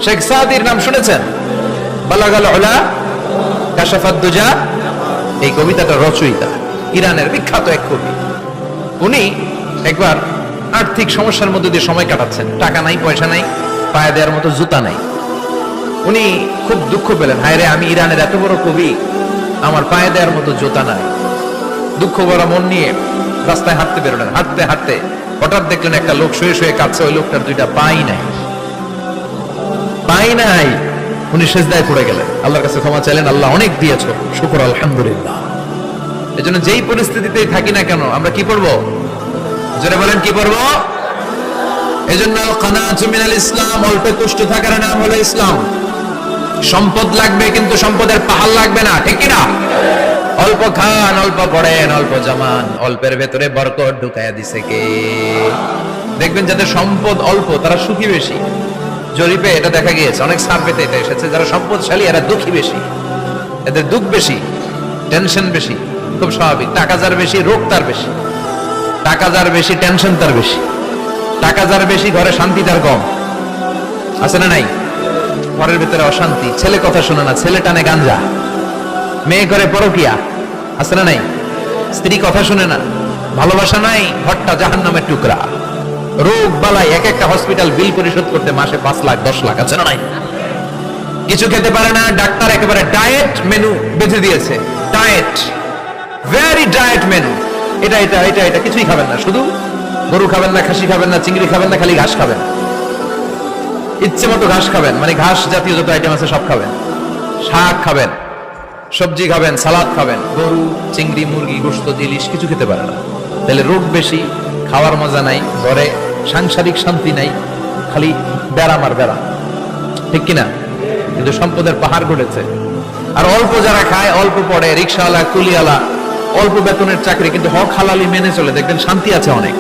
শেখ সাদির নাম শুনেছেন? বালাগাল উলা কাশাফাদ দুজা, এই কবিতাটা রচয়িতা, ইরানের বিখ্যাত এক কবি। উনি একবার আর্থিক সমস্যার মধ্যে দিয়ে সময় কাটাচ্ছেন, টাকা নাই, পয়সা নাই, পায়ে দেওয়ার মতো জুতা নাই। উনি খুব দুঃখ পেলেন, হায় রে, আমি ইরানের এত বড় কবি, আমার পায়ে দেওয়ার মতো জুতা নাই। দুঃখ ভরা মন নিয়ে রাস্তায় হাঁটতে বেরোলেন। হাঁটতে হাঁটতে হঠাৎ দেখলেন একটা লোক শুয়ে শুয়ে কাঁদছে, ওই লোকটার দুইটা পাই নাই, পাই নাই। উনি সেজদায় পড়ে গেলেন, আল্লাহর কাছে ক্ষমা চাইলেন, আল্লাহ অনেক দিয়েছো, শুকর আলহামদুলিল্লাহ। এজন্য যেই পরিস্থিতিতেই থাকি না কেন আমরা কি পড়বো? জোরে বলেন, কি পড়বো? এজন্য কানাআতু মিনাল ইসলাম, অল্প কষ্ট থাকার নাম হলো ইসলাম। সম্পদ লাগবে কিন্তু সম্পদের পাহাড় লাগবে না, ঠিক কি না? অল্প খান, অল্প পড়েন, অল্প জমান, অল্পের ভেতরে বরকত ঢুকায়া দিছে কে? দেখবেন যাদের সম্পদ অল্প তারা সুখী বেশি। জরিপে এটা দেখা গিয়েছে, অনেক সার্ভেতে এটা এসেছে, যারা সম্পদশালী এরা দুঃখী বেশি, এদের দুঃখ বেশি, টেনশন বেশি। খুব স্বাভাবিক, টাকা যার বেশি রোগ তার বেশি, টাকা যার বেশি টেনশন তার বেশি, টাকা যার বেশি ঘরে শান্তি তার কম। আছে না নাই? ঘরের ভিতরে অশান্তি, ছেলে কথা শোনে না, ছেলে টানে গাঞ্জা, মেয়ে করে পরকিয়া। আছে না নাই? স্ত্রী কথা শুনে না, ভালোবাসা নাই, ঘরটা জাহান্নামের টুকরা। রোগ বালাই, এক একটা হসপিটাল বিল পরিশোধ করতে মাসে 5 লাখ 10 লাখ। আছে না নাই? কিছু খেতে পারে না, ডাক্তার একেবারে ডায়েট মেনু বেঁধে দিয়েছে। ডায়েট, ভেরি ডায়েট মেনু, এটা এটা এটা এটা কিছুই খাবেন না, শুধু গরু খাবেন না, খাসি খাবেন না, চিংড়ি খাবেন না, খালি ঘাস খাবেন। ইচ্ছে মতো ঘাস খাবেন, মানে ঘাস জাতীয় যত আইটেম আছে সব খাবেন। শাক খাবেন, সবজি খাবেন, সালাদ খাবেন। গরু, চিংড়ি, মুরগি, গোশত, ইলিশ কিছু খেতে পারে না। তাহলে রোগ বেশি, খাওয়ার মজা নাই, ঘরে সাংসারিক শান্তি নাই, খালি ব্যারাম আর ব্যারাম, ঠিক কিনা? কিন্তু সম্পদের পাহাড় গড়েছে। আর অল্প যারা খায়, অল্প পড়ে, রিক্সাওয়ালা, কুলিওয়ালা, অল্প বেতনের চাকরি, কিন্তু হক হালালি মেনে চলে, দেখবেন শান্তি আছে অনেক।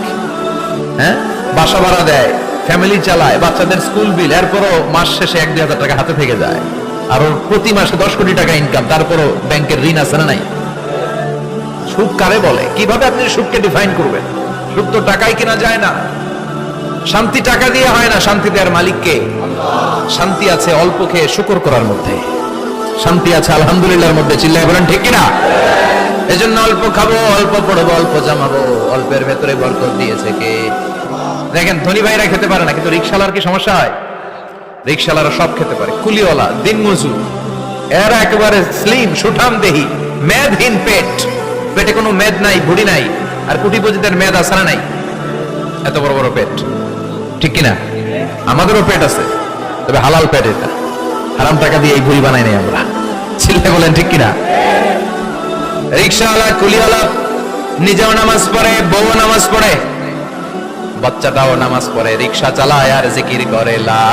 হ্যাঁ, বাসা ভাড়া দেয়, ফ্যামিলি চালায়, বাচ্চাদের স্কুল বিল, এরপরও মাস শেষে 1-2 হাজার টাকা হাতে থেকে যায়। আর ওর প্রতি মাসে 10 কোটি টাকা ইনকাম, তারপরও ব্যাংকের ঋণ আছে না নাই? সুখ কারে বলে? কিভাবে আপনি সুখকে ডিফাইন করবেন? সুখ তো টাকায় কিনা যায় না, শান্তি টাকা দিয়ে হয় না, শান্তি দেওয়ার মালিক কে? শান্তি আছে অল্প খেয়ে শুকর করার মধ্যে, শান্তি আছে আলহামদুলিল্লাহর মধ্যে। চিল্লায় বলেন ঠিক কিনা? এজন্য অল্প খাবো, অল্প পড়বো, অল্প জামাবো, অল্পের ভেতরে বরকত দিয়েছে কে? দেখেন, ধনী ভাইরা খেতে পারে না, কিন্তু রিকশালার কি সমস্যা হয়? রিকশালারা সব খেতে পারে। কুলিওয়ালা, দিনমজুর, এরা একেবারে স্লিম, সুঠাম দেহি, মেদহীন পেট, পেটে কোনো মেদ নাই, ভুড়ি নাই। আর কোটিপতিদের মেদ আছে না নাই? এত বড় বড় পেট, ঠিক কিনা? আমাদেরও পেট আছে, তবে হালাল পেট, এটা হারাম টাকা দিয়ে এই ভুড়ি বানাই নাই আমরা। চিল্লায় বলেন ঠিক কিনা? রিকশাওয়ালা, কুলিওয়ালা নিজেও নামাজ পড়ে, বউ নামাজ পড়ে, বাচ্চাটাও নামাজ পড়ে, রিকশা চালায় আর জিকির করে লা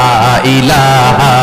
ইলাহা